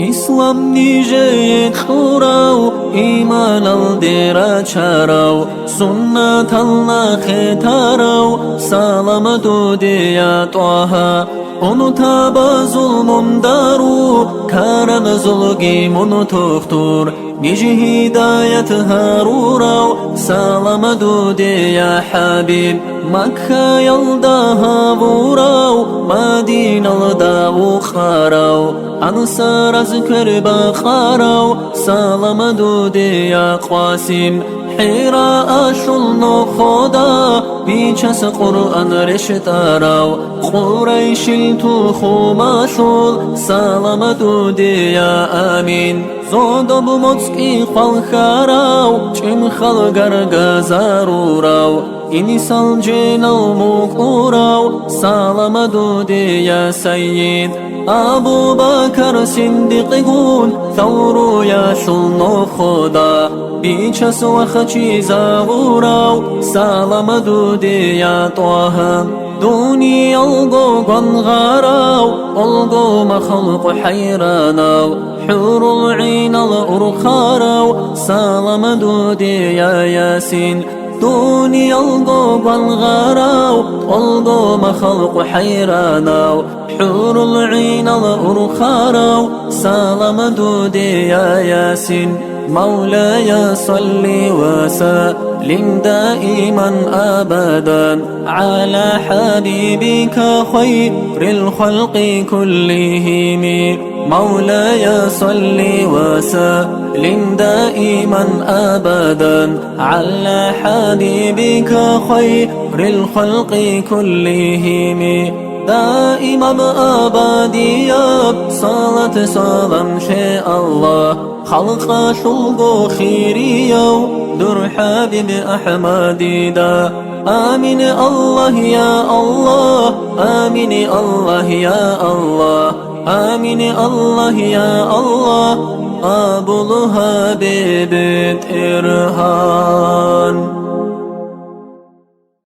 İslam nice kurau, iman al dera charau, sunnat Allah khetarau, salamatu diya Taha. Unutaba zulmun daru, karan zulgimun tuhtur, nice hidayet harurau, salamatu diya Habib. Makka yalda havurau, Madina alda ukharau, Ansar az Kerba kharau, salamatu diya Qasim. Hira ashul no khoda, bichas Qur'an rishtarau, Qurayshil tu khumashul, salamatu diya Amin. Zodob motski khalkharau, chim khalgar gazarurau, İnisal cenal mukurau, salamatu diya Sayyid. Abu Bakar Siddiqun, thawru ya shulno khoda, bichas wakhachi zavurau, salamatu diya Taha. Duni algo gangharau, algo makhalq hayranau, hurul inal urkharau, salamatu diya Yasin. دوني ألقو بالغراو ألقو مخلق حيراناو حور العين الأرخاراو سلام دودي يا ياسين. مولاي صل وسلم دائما أبدا على حبيبك خير الخلق كلهم. مولاي صل وسلم دائما أبدا على حبيبك خير الخلق كلهم. دائما أبديا صلاة سلام شاء الله خلق شلقو خيريا در حبيب أحمدي دا. آمين الله يا الله، آمين الله يا الله، آمين الله يا الله. أبو الهبيب إرهان.